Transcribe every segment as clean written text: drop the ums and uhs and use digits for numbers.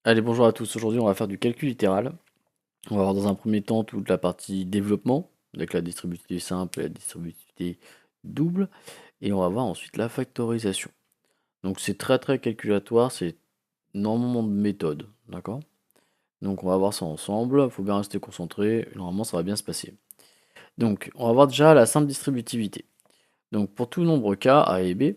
Allez, bonjour à tous. Aujourd'hui, on va faire du calcul littéral. On va voir dans un premier temps toute la partie développement, avec la distributivité simple et la distributivité double. Et on va voir ensuite la factorisation. Donc c'est très calculatoire, c'est énormément de méthodes, d'accord? Donc on va voir ça ensemble, il faut bien rester concentré, normalement ça va bien se passer. Donc on va voir déjà la simple distributivité. Donc pour tout nombre k, a et b,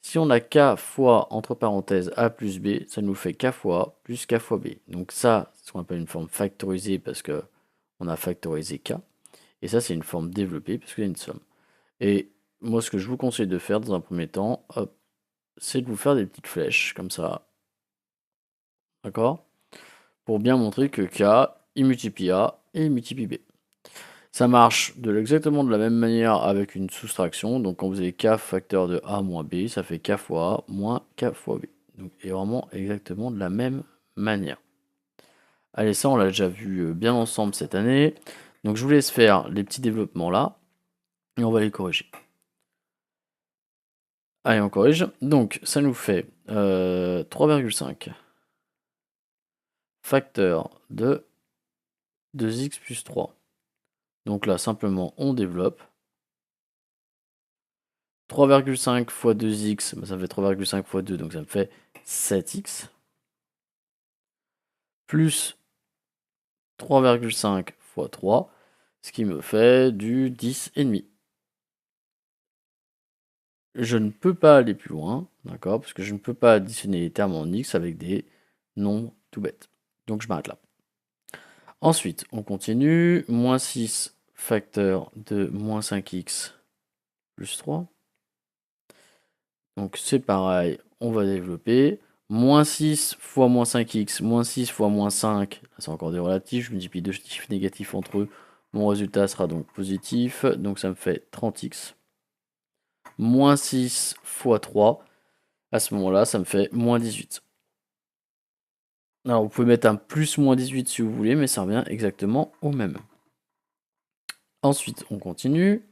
si on a k fois, entre parenthèses, a plus b, ça nous fait k fois a plus k fois b. Donc ça, c'est ce qu'on appelle une forme factorisée parce que on a factorisé k. Et ça, c'est une forme développée parce qu'il y a une somme. Et moi, ce que je vous conseille de faire dans un premier temps, hop, c'est de vous faire des petites flèches comme ça, d'accord? Pour bien montrer que k, il multiplie a et il multiplie b. Ça marche exactement de la même manière avec une soustraction. Donc quand vous avez k facteur de a moins b, ça fait k fois a moins k fois b. Donc, et vraiment exactement de la même manière. Allez, ça on l'a déjà vu bien ensemble cette année. Donc je vous laisse faire les petits développements là. Et on va les corriger. Allez, on corrige. Donc ça nous fait 3,5 facteur de 2x plus 3. Donc là simplement on développe. 3,5 fois 2x, bah, ça fait 3,5 fois 2, donc ça me fait 7x. Plus 3,5 fois 3, ce qui me fait du 10,5. Je ne peux pas aller plus loin, d'accord, parce que je ne peux pas additionner les termes en x avec des nombres tout bêtes. Donc je m'arrête là. Ensuite, on continue. Moins 6 facteur de moins 5x plus 3. Donc c'est pareil, on va développer. Moins 6 fois moins 5x, moins 6 fois moins 5, c'est encore des relatifs, je multiplie deux chiffres négatifs entre eux. Mon résultat sera donc positif, donc ça me fait 30x. Moins 6 fois 3, à ce moment-là, ça me fait moins 18. Alors vous pouvez mettre un plus moins 18 si vous voulez, mais ça revient exactement au même. Ensuite, on continue.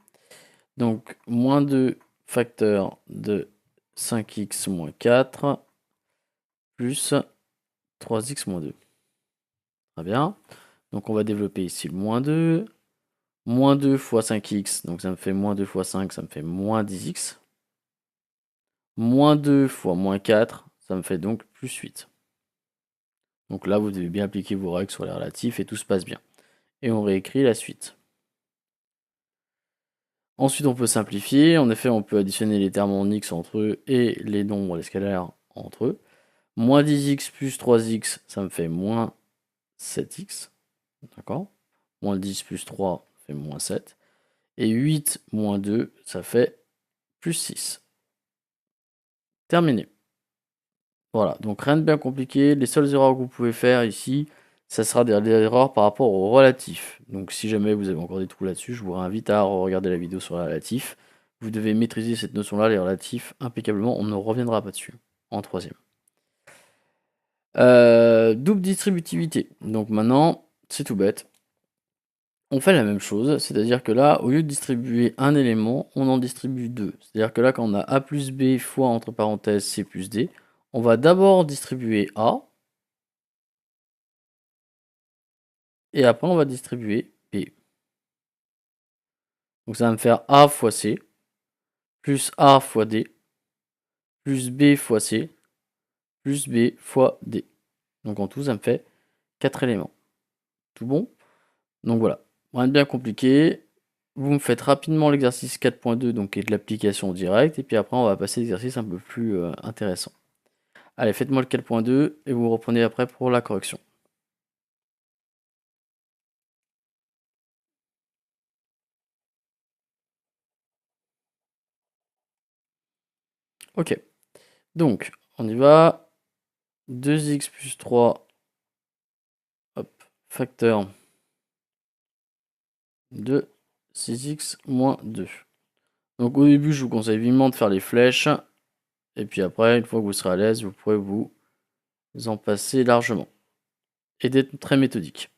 Donc, moins 2 facteur de 5x moins 4 plus 3x moins 2. Très bien. Donc, on va développer ici le moins 2. Moins 2 fois 5x, donc ça me fait moins 2 fois 5, ça me fait moins 10x. Moins 2 fois moins 4, ça me fait donc plus 8. Donc là, vous devez bien appliquer vos règles sur les relatifs et tout se passe bien. Et on réécrit la suite. Ensuite, on peut simplifier. En effet, on peut additionner les termes en x entre eux et les nombres, les scalaires entre eux. Moins 10x plus 3x, ça me fait moins 7x. D'accord? Moins 10 plus 3 fait moins 7. Et 8 moins 2, ça fait plus 6. Terminé. Voilà, donc rien de bien compliqué. Les seules erreurs que vous pouvez faire ici, ça sera des erreurs par rapport au relatif. Donc si jamais vous avez encore des trous là-dessus, je vous réinvite à regarder la vidéo sur les relatifs. Vous devez maîtriser cette notion-là, les relatifs, impeccablement. On ne reviendra pas dessus en troisième. Double distributivité. Donc maintenant, c'est tout bête. On fait la même chose, c'est-à-dire que là, au lieu de distribuer un élément, on en distribue deux. C'est-à-dire que là, quand on a a plus b fois, entre parenthèses, c plus d, on va d'abord distribuer a, et après on va distribuer b. Donc ça va me faire a fois c, plus a fois d, plus b fois c, plus b fois d. Donc en tout, ça me fait 4 éléments. Tout bon? Donc voilà, rien de bien compliqué. Vous me faites rapidement l'exercice 4.2, donc qui est de l'application directe, et puis après on va passer à l'exercice un peu plus intéressant. Allez, faites-moi le 4.2 et vous reprenez après pour la correction. Ok, donc on y va. 2x plus 3, hop, facteur de 6x moins 2. Donc au début, je vous conseille vivement de faire les flèches. Et puis après, une fois que vous serez à l'aise, vous pourrez vous en passer largement. Et d'être très méthodique.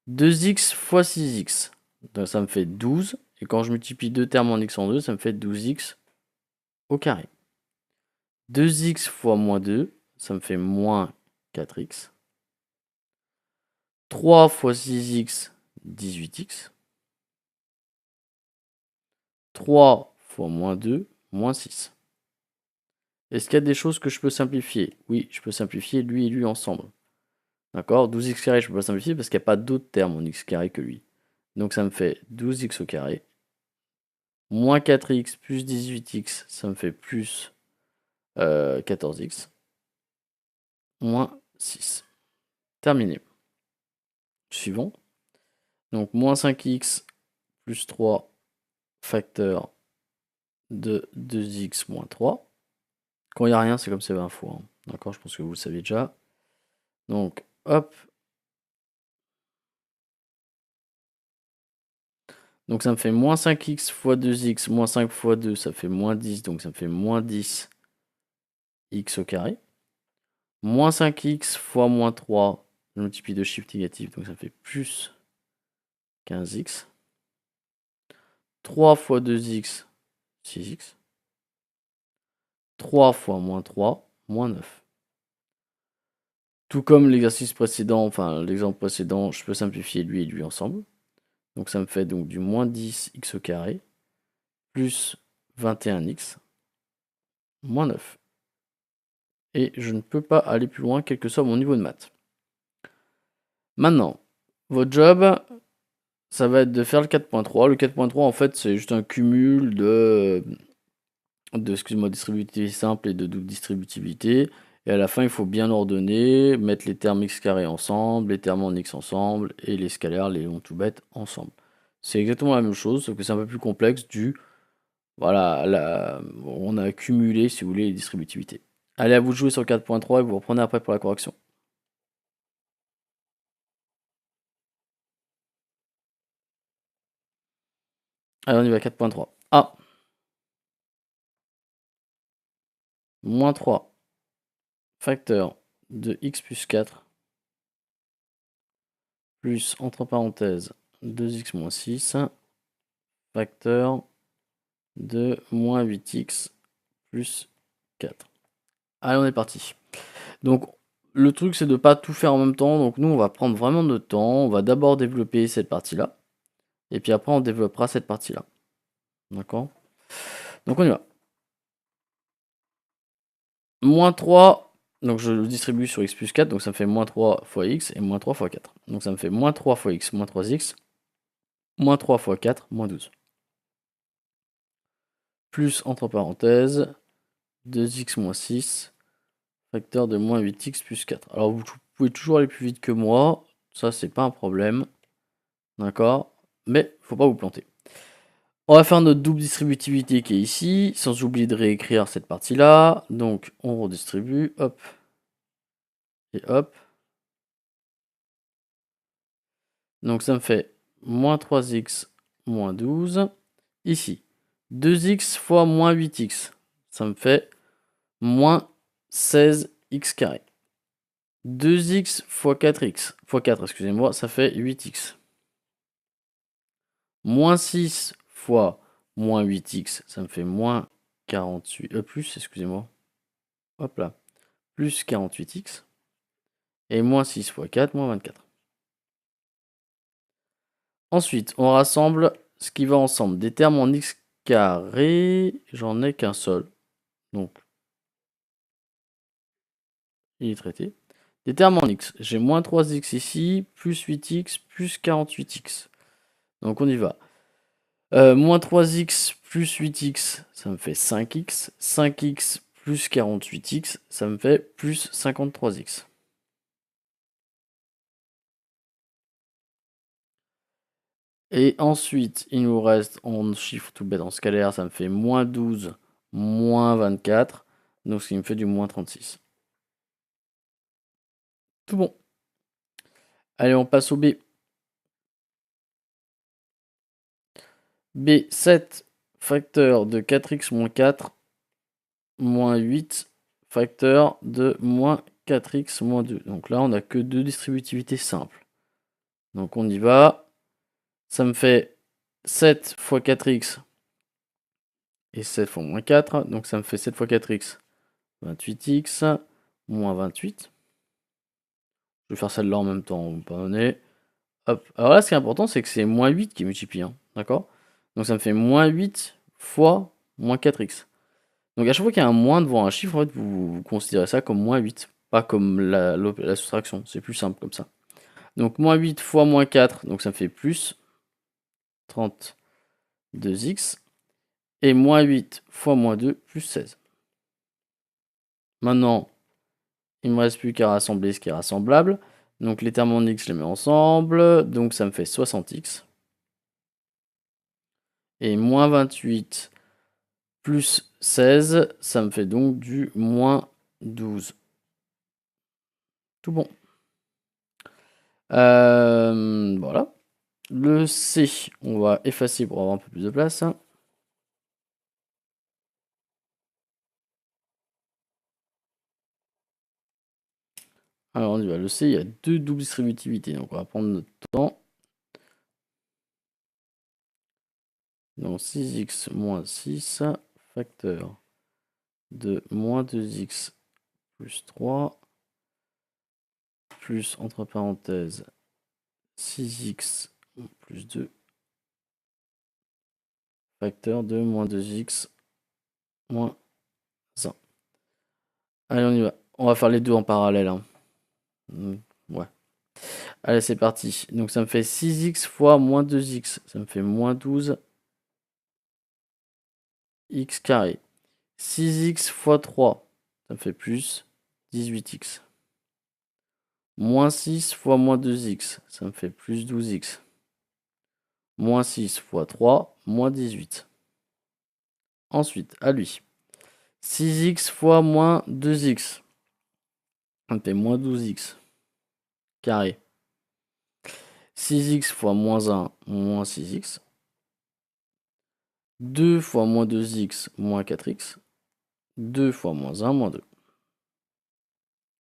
2x fois 6x. Donc ça me fait 12. Et quand je multiplie deux termes en x en 2, ça me fait 12x au carré. 2x fois moins 2, ça me fait moins 4x. 3 fois 6x, 18x. 3 fois moins 2, moins 6. Est-ce qu'il y a des choses que je peux simplifier? Oui, je peux simplifier lui et lui ensemble. D'accord? 12x carré, je peux pas simplifier parce qu'il n'y a pas d'autre terme en x carré que lui. Donc ça me fait 12x au carré. Moins 4x plus 18x, ça me fait plus 14x. Moins 6. Terminé. Suivant. Donc moins 5x plus 3 facteur de 2x moins 3. Quand il n'y a rien, c'est comme c'est 20 fois. Hein. D'accord, je pense que vous le savez déjà. Donc, hop. Donc ça me fait moins 5x fois 2x, moins 5 fois 2, ça fait moins 10. Donc ça me fait moins 10 x au carré. Moins 5x fois moins 3, je multiplie de chiffres négatifs, donc ça me fait plus 15x. 3 fois 2x, 6x. 3 fois moins 3, moins 9. Tout comme l'exercice précédent, enfin l'exemple précédent, je peux simplifier lui et lui ensemble. Donc ça me fait donc du moins 10x au carré, plus 21x, moins 9. Et je ne peux pas aller plus loin, quel que soit mon niveau de maths. Maintenant, votre job, ça va être de faire le 4.3. Le 4.3, en fait, c'est juste un cumul de excuse-moi, distributivité simple et de double distributivité. Et à la fin, il faut bien ordonner, mettre les termes x carré ensemble, les termes en x ensemble, et les scalaires, les longs tout bêtes ensemble. C'est exactement la même chose, sauf que c'est un peu plus complexe voilà, on a accumulé, si vous voulez, les distributivités. Allez, à vous de jouer sur 4.3 et vous reprenez après pour la correction. Allez, on y va, 4.3. A. Moins 3 facteur de x plus 4 plus, entre parenthèses, 2x moins 6 facteur de moins 8x plus 4. Allez, on est parti. Donc, le truc, c'est de ne pas tout faire en même temps. Donc, nous, on va prendre vraiment notre temps. On va d'abord développer cette partie-là. Et puis après, on développera cette partie-là. D'accord? Donc, on y va. Moins 3, donc je le distribue sur x plus 4. Donc, ça me fait moins 3 fois x et moins 3 fois 4. Donc, ça me fait moins 3 fois x, moins 3x. Moins 3 fois 4, moins 12. Plus, entre parenthèses, 2x moins 6, facteur de moins 8x plus 4. Alors, vous pouvez toujours aller plus vite que moi. Ça, c'est pas un problème. D'accord? Mais faut pas vous planter. On va faire notre double distributivité qui est ici, sans oublier de réécrire cette partie-là. Donc, on redistribue, hop, et hop. Donc, ça me fait moins 3x moins 12. Ici, 2x fois moins 8x, ça me fait moins 16x carré. 2x fois 4x, fois 4, excusez-moi, ça fait 8x. Moins 6 fois moins 8x, ça me fait moins 48, plus, excusez-moi. Hop là, plus 48x. Et moins 6 fois 4, moins 24. Ensuite, on rassemble ce qui va ensemble. Des termes en x carré, j'en ai qu'un seul. Donc, il est traité. Des termes en x, j'ai moins 3x ici, plus 8x, plus 48x. Donc, on y va. Moins 3x plus 8x, ça me fait 5x. 5x plus 48x, ça me fait plus 53x. Et ensuite, il nous reste en chiffre tout bête en scalaire, ça me fait moins 12, moins 24. Donc, ce qui me fait du moins 36. Tout bon. Allez, on passe au B. B, 7 facteur de 4x moins 4, moins 8 facteur de moins 4x moins 2. Donc là, on n'a que deux distributivités simples. Donc on y va. Ça me fait 7 fois 4x et 7 fois moins 4. Donc ça me fait 7 fois 4x, 28x, moins 28. Je vais faire celle-là en même temps, vous me pardonnez. Hop. Alors là, ce qui est important, c'est que c'est moins 8 qui multiplie, hein, d'accord? Donc ça me fait moins 8 fois moins 4x. Donc à chaque fois qu'il y a un moins devant un chiffre, en fait, vous considérez ça comme moins 8, pas comme la soustraction. C'est plus simple comme ça. Donc moins 8 fois moins 4, donc ça me fait plus 32x. Et moins 8 fois moins 2, plus 16. Maintenant, il ne me reste plus qu'à rassembler ce qui est rassemblable. Donc les termes en x, je les mets ensemble. Donc ça me fait 60x. Et moins 28 plus 16, ça me fait donc du moins 12. Tout bon. Voilà. Le C, on va effacer pour avoir un peu plus de place. Alors on y va. Le C, il y a deux doubles distributivités. Donc on va prendre notre temps. Donc 6x moins 6, facteur de moins 2x plus 3, plus entre parenthèses 6x plus 2, facteur de moins 2x moins 1. Allez, on y va. On va faire les deux en parallèle, hein. Ouais. Allez, c'est parti. Donc ça me fait 6x fois moins 2x. Ça me fait moins 12 x carré. 6x fois 3. Ça me fait plus 18x. Moins 6 fois moins 2x. Ça me fait plus 12x. Moins 6 fois 3, moins 18. Ensuite, à lui. 6x fois moins 2x. Ça me fait moins 12x. Carré. 6x fois moins 1, moins 6x. 2 fois moins 2x, moins 4x. 2 fois moins 1, moins 2.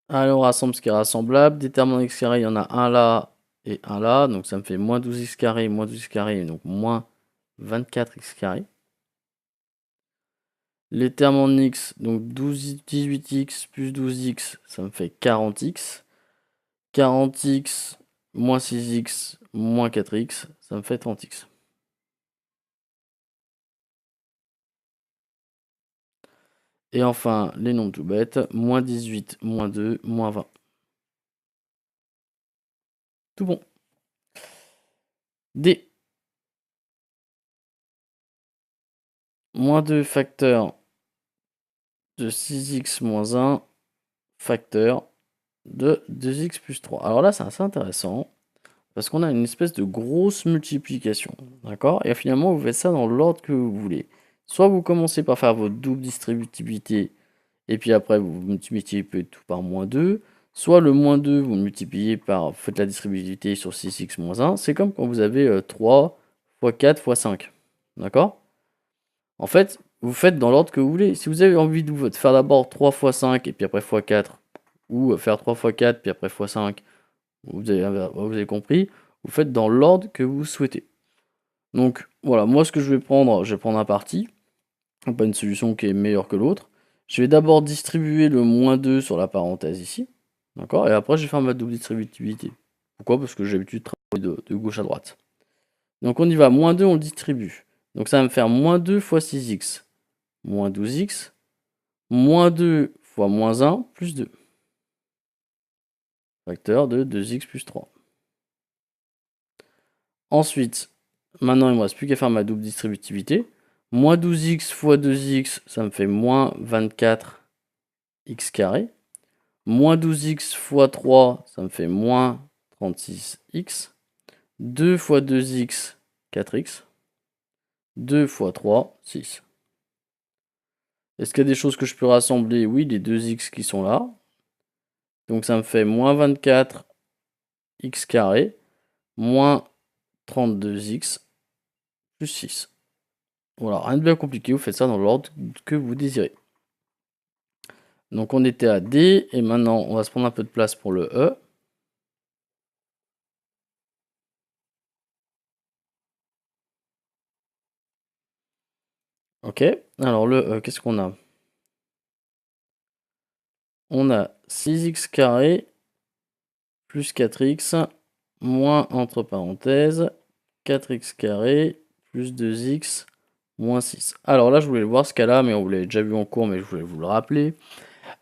Allez, on rassemble ce qui est rassemblable. Déterminant x carré, il y en a un là et un là. Donc ça me fait moins 12x carré, moins 12x carré, donc moins 24x carré. Les termes en x, donc 18x plus 12x, ça me fait 40x. 40x moins 6x moins 4x, ça me fait 30x. Et enfin, les nombres tout bêtes, moins 18, moins 2, moins 20. Tout bon. D. Moins 2 facteur de 6x moins 1 facteur de 2x plus 3. Alors là, c'est assez intéressant, parce qu'on a une espèce de grosse multiplication, d'accord? Et finalement, vous faites ça dans l'ordre que vous voulez. Soit vous commencez par faire votre double distributivité, et puis après, vous multipliez tout par moins 2. Soit le moins 2, vous multipliez par, vous faites la distributivité sur 6x moins 1. C'est comme quand vous avez 3 fois 4 fois 5, d'accord? En fait, vous faites dans l'ordre que vous voulez. Si vous avez envie de faire d'abord 3 fois 5, et puis après fois 4, ou faire 3 fois 4, puis après fois 5, vous avez compris, vous faites dans l'ordre que vous souhaitez. Donc voilà, moi ce que je vais prendre un parti, pas une solution qui est meilleure que l'autre. Je vais d'abord distribuer le moins 2 sur la parenthèse ici, d'accord? Et après je vais faire ma double distributivité. Pourquoi? Parce que j'ai l'habitude de travailler de gauche à droite. Donc on y va, moins 2 on le distribue. Donc ça va me faire moins 2 fois 6x, moins 12x, moins 2 fois moins 1, plus 2. Facteur de 2x plus 3. Ensuite, maintenant il ne me reste plus qu'à faire ma double distributivité. Moins 12x fois 2x, ça me fait moins 24x carré. Moins 12x fois 3, ça me fait moins 36x. 2 fois 2x, 4x. 2 fois 3, 6. Est-ce qu'il y a des choses que je peux rassembler? Oui, les 2x qui sont là. Donc ça me fait moins 24x carré, moins 32x, plus 6. Voilà, rien de bien compliqué, vous faites ça dans l'ordre que vous désirez. Donc on était à D, et maintenant on va se prendre un peu de place pour le E. Ok, alors le E, qu'est-ce qu'on a? On a 6x carré plus 4x moins, entre parenthèses, 4x carré plus 2x moins 6. Alors là, je voulais le voir ce cas-là, mais on vous l'avait déjà vu en cours, mais je voulais vous le rappeler.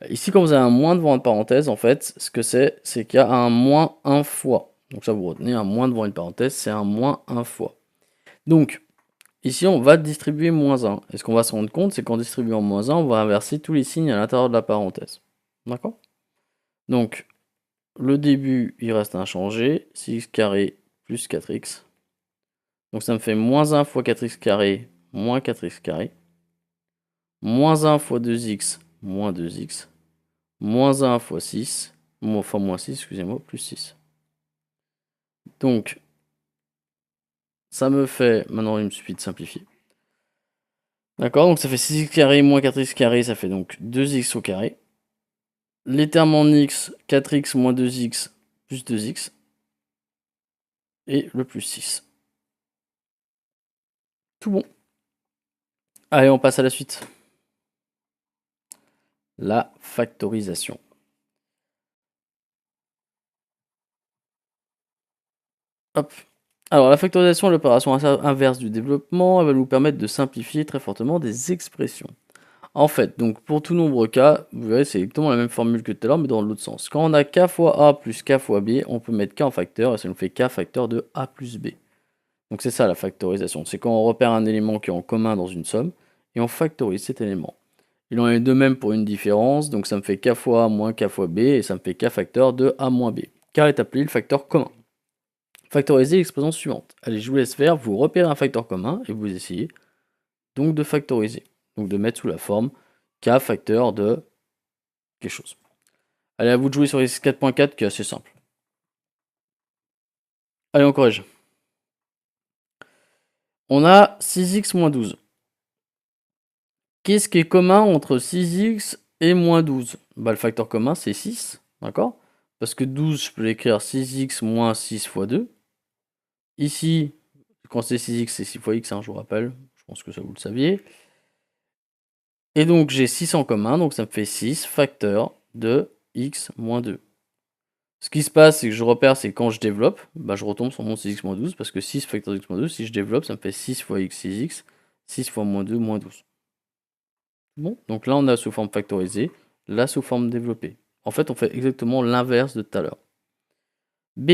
Ici, quand vous avez un moins devant une parenthèse, en fait, ce que c'est qu'il y a un moins 1 fois. Donc ça, vous retenez un moins devant une parenthèse, c'est un moins 1 fois. Donc, ici, on va distribuer moins 1. Et ce qu'on va se rendre compte, c'est qu'en distribuant moins 1, on va inverser tous les signes à l'intérieur de la parenthèse. D'accord? Donc, le début, il reste inchangé. 6x carré plus 4x. Donc ça me fait moins 1 fois 4x carré moins 4x carré. Moins 1 fois 2x moins 2x. Moins 1 fois 6. Enfin moins 6, excusez-moi, plus 6. Donc, ça me fait... Maintenant, il me suffit de simplifier. D'accord, donc ça fait 6x carré moins 4x carré, ça fait donc 2x au carré. Les termes en x, 4x moins 2x plus 2x. Et le plus 6. Tout bon. Allez, on passe à la suite. La factorisation. Hop. Alors, la factorisation est l'opération inverse du développement. Elle va nous permettre de simplifier très fortement des expressions. En fait, donc pour tout nombre k, vous verrez, c'est exactement la même formule que tout à l'heure, mais dans l'autre sens. Quand on a k fois a plus k fois b, on peut mettre k en facteur, et ça nous fait k facteur de a plus b. Donc c'est ça la factorisation. C'est quand on repère un élément qui est en commun dans une somme, et on factorise cet élément. Il en est de même pour une différence, donc ça me fait k fois a moins k fois b, et ça me fait k facteur de a moins b. K est appelé le facteur commun. Factoriser l'expression suivante. Allez, je vous laisse faire, vous repérez un facteur commun, et vous essayez donc de factoriser. Donc de mettre sous la forme k facteur de quelque chose. Allez, à vous de jouer sur x4.4 qui est assez simple. Allez, on corrige. On a 6x moins 12. Qu'est-ce qui est commun entre 6x et moins 12? Bah, le facteur commun, c'est 6, d'accord? Parce que 12, je peux l'écrire 6x moins 6 fois 2. Ici, quand c'est 6x, c'est 6 fois x, hein, je vous rappelle. Je pense que ça, vous le saviez. Et donc, j'ai 6 en commun, donc ça me fait 6 facteur de x moins 2. Ce qui se passe, c'est que je repère, c'est quand je développe, bah je retombe sur mon 6x moins 12, parce que 6 facteur de x moins 12, si je développe, ça me fait 6 fois x, 6x, 6 fois moins 2, moins 12. Bon, donc là on a sous forme factorisée, là sous forme développée. En fait, on fait exactement l'inverse de tout à l'heure. B.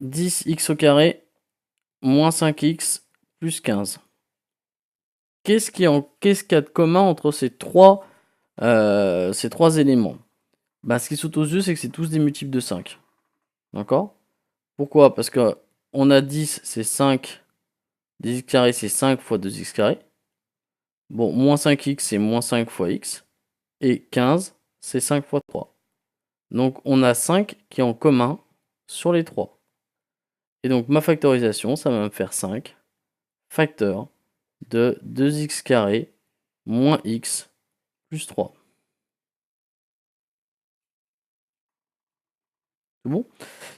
10x au carré, moins 5x, plus 15. Qu'est-ce qu'il y a de commun entre ces trois éléments? Bah, ce qui saute aux yeux, c'est que c'est tous des multiples de 5. D'accord? Pourquoi? Parce que on a 10, c'est 5. 10x carré, c'est 5 fois 2x carré. Bon, moins 5x, c'est moins 5 fois x. Et 15, c'est 5 fois 3. Donc, on a 5 qui est en commun sur les 3. Et donc, ma factorisation, ça va me faire 5 facteur de 2x carré moins x plus 3. C'est bon?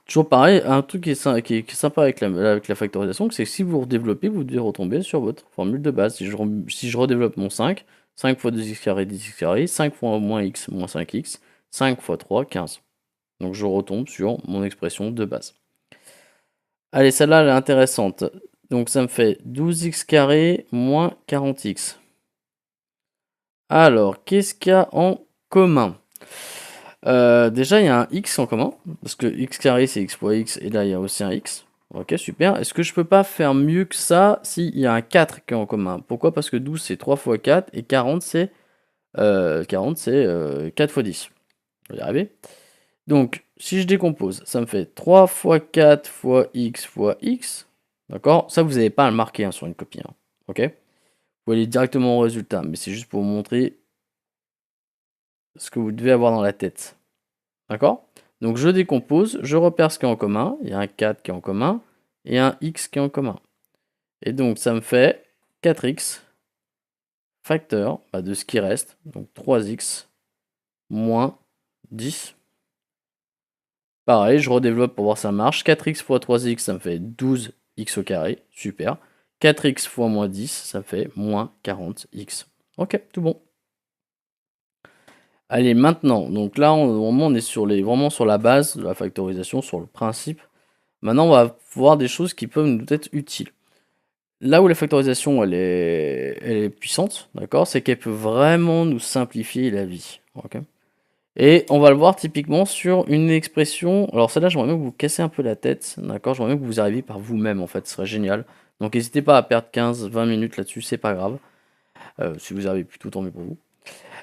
Toujours pareil, un truc qui est sympa avec la factorisation, c'est que si vous redéveloppez, vous devez retomber sur votre formule de base. Si je redéveloppe mon 5 fois 2x carré, 10x carré, 5 fois moins x, moins 5x, 5 fois 3, 15. Donc je retombe sur mon expression de base. Allez, celle-là, elle est intéressante. Donc ça me fait 12x carré moins 40x. Alors, qu'est-ce qu'il y a en commun? Déjà, il y a un x en commun, parce que x carré, c'est x fois x, et là, il y a aussi un x. Ok, super. Est-ce que je peux pas faire mieux que ça s'il y a un 4 qui est en commun? Pourquoi? Parce que 12, c'est 3 fois 4, et 40, c'est 4 fois 10. On va y arriver. Donc, si je décompose, ça me fait 3 fois 4 fois x. D'accord? Ça, vous n'avez pas à le marquer hein, sur une copie. Hein. Ok? Vous pouvez aller directement au résultat, mais c'est juste pour vous montrer ce que vous devez avoir dans la tête. D'accord? Donc, je décompose, je repère ce qui est en commun. Il y a un 4 qui est en commun et un x qui est en commun. Et donc, ça me fait 4x facteur de ce qui reste, donc 3x moins 10. Pareil, je redéveloppe pour voir si ça marche. 4x fois 3x, ça me fait 12x au carré. Super. 4x fois moins 10, ça fait moins 40x. Ok, tout bon. Allez, maintenant, donc là, vraiment, on est sur vraiment sur la base de la factorisation, sur le principe. Maintenant, on va voir des choses qui peuvent nous être utiles. Là où la factorisation, elle est puissante, d'accord, c'est qu'elle peut vraiment nous simplifier la vie. Ok. Et on va le voir typiquement sur une expression. Alors celle-là, j'aimerais bien que vous cassez un peu la tête, d'accord? J'aimerais bien que vous arriviez par vous-même, en fait, ce serait génial. Donc n'hésitez pas à perdre 15-20 minutes là-dessus, c'est pas grave. Si vous arrivez plutôt, tant mieux pour vous.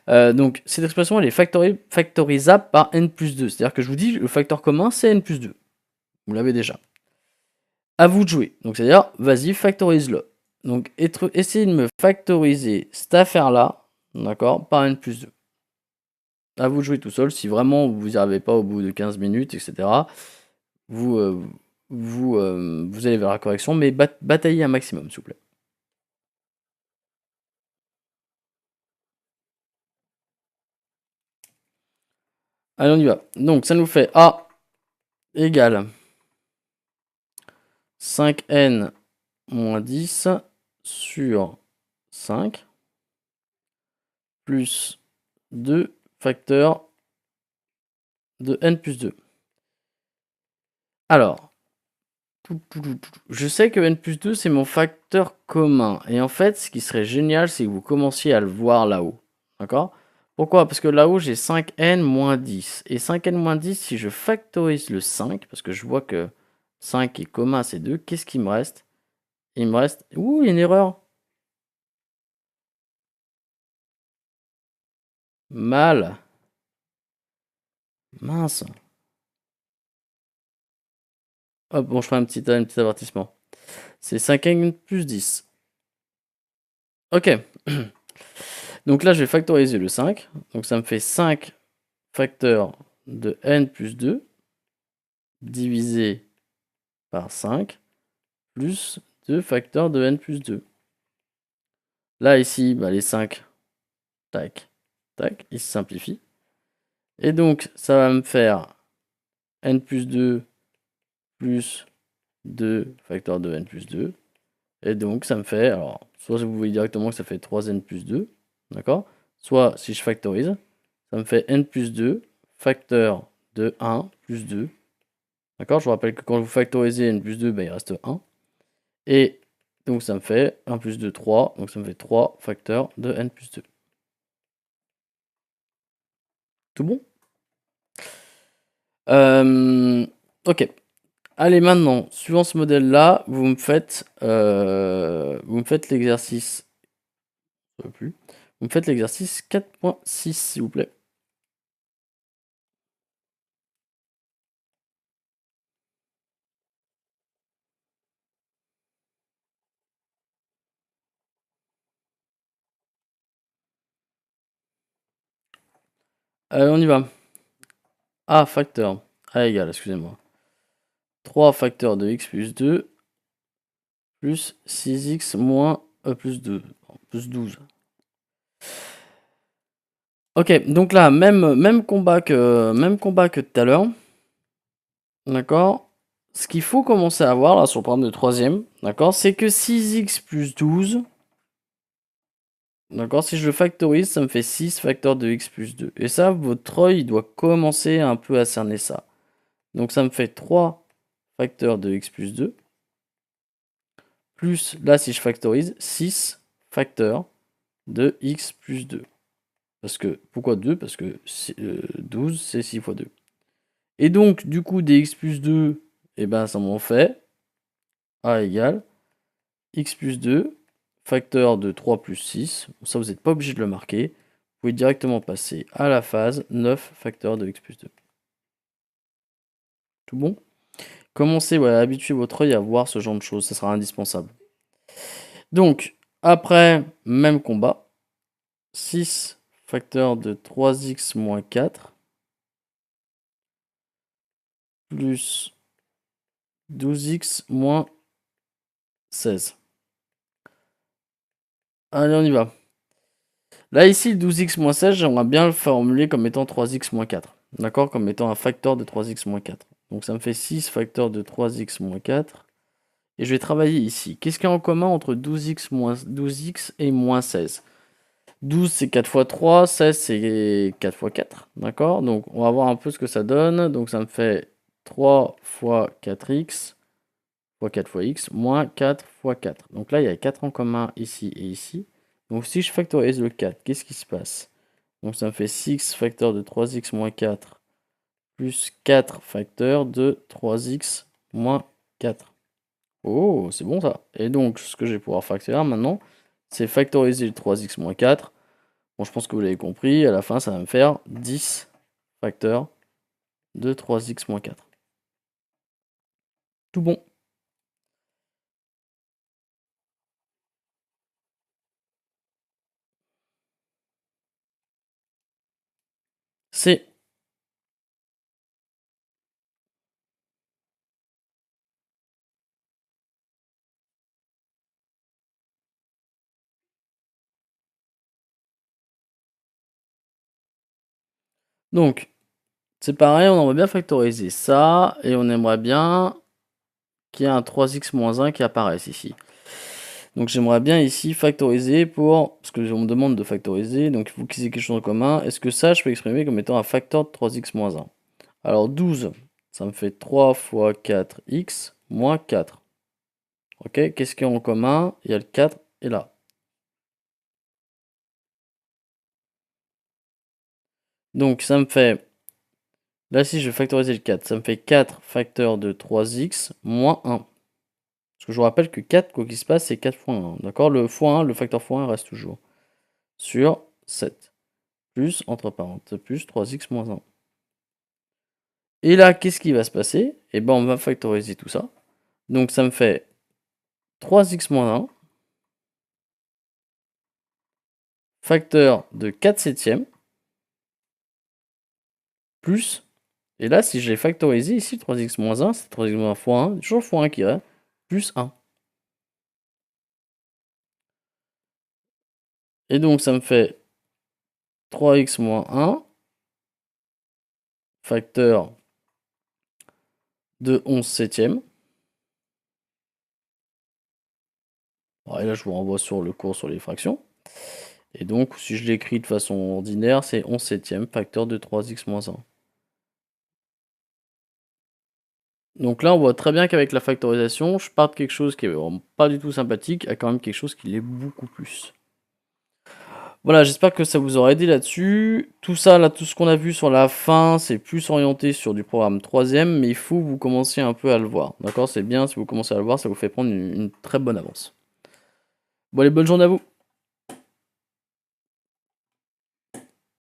Donc cette expression, elle est factorisable par n plus 2. C'est-à-dire que je vous dis, le facteur commun, c'est n plus 2. Vous l'avez déjà. À vous de jouer. Donc c'est-à-dire, vas-y, factorise-le. Donc essayez de me factoriser cette affaire-là, d'accord, par n plus 2. À vous de jouer tout seul. Si vraiment vous n'y arrivez pas au bout de 15 minutes, etc., vous, vous allez vers la correction, mais bataillez un maximum, s'il vous plaît. Allez, on y va. Donc, ça nous fait A égale 5n moins 10 sur 5 plus 2 facteurs de n plus 2. Alors, je sais que n plus 2, c'est mon facteur commun. Et en fait, ce qui serait génial, c'est que vous commenciez à le voir là-haut. D'accord? Pourquoi? Parce que là-haut, j'ai 5n moins 10. Et 5n moins 10, si je factorise le 5, parce que je vois que 5 est commun à ces deux, qu'est-ce qu'il me reste? Il me reste... Ouh, il y a une erreur. Mal. Mince. Hop, bon, je ferai un petit avertissement. C'est 5n plus 10. Ok. Donc là, je vais factoriser le 5. Donc ça me fait 5 facteurs de n plus 2 divisé par 5 plus 2 facteurs de n plus 2. Là, ici, bah, les 5, tac, tac, ils se simplifient. Et donc, ça va me faire n plus 2 plus 2 facteurs de n plus 2. Et donc, ça me fait, alors, soit vous voyez directement que ça fait 3n plus 2, d'accord? Soit, si je factorise, ça me fait n plus 2 facteur de 1 plus 2. D'accord? Je vous rappelle que quand vous factorisez n plus 2, bah, il reste 1. Et donc, ça me fait 1 plus 2, 3. Donc, ça me fait 3 facteurs de n plus 2. Tout bon? Ok. Allez, maintenant, suivant ce modèle-là, vous me faites l'exercice. Plus. Vous me faites l'exercice 4.6, s'il vous plaît. Allez, on y va. A facteur. A égale, excusez-moi. 3 facteurs de x plus 2 plus 6x moins plus 2. Plus 12. Ok, donc là, même combat que tout à l'heure. D'accord? Ce qu'il faut commencer à voir là sur le problème de troisième, d'accord, c'est que 6x plus 12, d'accord, si je le factorise, ça me fait 6 facteurs de x plus 2. Et ça, votre œil doit commencer un peu à cerner ça. Donc ça me fait 3 facteurs de x plus 2, plus, là, si je factorise, 6 facteurs de x plus 2. Parce que, pourquoi 2? Parce que 12, c'est 6 fois 2. Et donc, du coup, dx plus 2, et ben, ça m'en fait a égale x plus 2, facteur de 3 plus 6. Ça, vous n'êtes pas obligé de le marquer. Vous pouvez directement passer à la phase 9 facteur de x plus 2. Tout bon? Commencez à habituer votre œil à voir ce genre de choses. Ça sera indispensable. Donc, après, même combat. 6 facteur de 3x moins 4 plus 12x moins 16. Allez, on y va. Là, ici, 12x moins 16, j'aimerais bien le formuler comme étant 3x moins 4. D'accord? Comme étant un facteur de 3x moins 4. Donc, ça me fait 6 facteurs de 3x moins 4. Et je vais travailler ici. Qu'est-ce qu'il y a en commun entre 12x et moins 16? 12 c'est 4 fois 3, 16 c'est 4 fois 4, d'accord? Donc on va voir un peu ce que ça donne. Donc ça me fait 3 fois 4x fois 4 fois x moins 4 fois 4. Donc là il y a 4 en commun ici et ici. Donc si je factorise le 4, qu'est-ce qui se passe? Donc ça me fait 6 facteur de 3x moins 4 plus 4 facteur de 3x moins 4. Oh, c'est bon ça. Et donc ce que je vais pouvoir factoriser maintenant, c'est factoriser le 3x moins 4. Bon, je pense que vous l'avez compris, à la fin, ça va me faire 10 facteur de 3x moins 4. Tout bon. C'est... Donc, c'est pareil, on aimerait bien factoriser ça, et on aimerait bien qu'il y ait un 3x moins 1 qui apparaisse ici. Donc j'aimerais bien ici factoriser pour... Parce que on me demande de factoriser, donc il faut qu'ils aient quelque chose en commun. Est-ce que ça, je peux exprimer comme étant un facteur de 3x moins 1? Alors 12, ça me fait 3 fois 4x moins 4. Ok, qu'est-ce qu'il y a en commun? Il y a le 4 et là. Donc ça me fait... Là, si je vais factoriser le 4, ça me fait 4 facteur de 3x moins 1. Parce que je vous rappelle que 4, quoi qu'il se passe, c'est 4 fois 1. D'accord? Le fois 1, le facteur fois 1 reste toujours. Sur 7. Plus, entre parenthèses, plus 3x moins 1. Et là, qu'est-ce qui va se passer? Eh ben, on va factoriser tout ça. Donc ça me fait 3x moins 1. Facteur de 4 septièmes. Plus... Et là, si je l'ai factorisé ici, 3x moins 1, c'est 3x moins 1 fois 1, toujours fois 1 qui reste, plus 1. Et donc, ça me fait 3x moins 1, facteur de 11 septièmes. Et là, je vous renvoie sur le cours sur les fractions. Et donc, si je l'écris de façon ordinaire, c'est 11 septièmes, facteur de 3x moins 1. Donc là, on voit très bien qu'avec la factorisation, je pars de quelque chose qui est vraiment pas du tout sympathique à quand même quelque chose qui l'est beaucoup plus. Voilà, j'espère que ça vous aura aidé là-dessus. Tout ça, là, tout ce qu'on a vu sur la fin, c'est plus orienté sur du programme 3e, mais il faut que vous commenciez un peu à le voir. D'accord? C'est bien, si vous commencez à le voir, ça vous fait prendre une très bonne avance. Bon, allez, bonne journée à vous!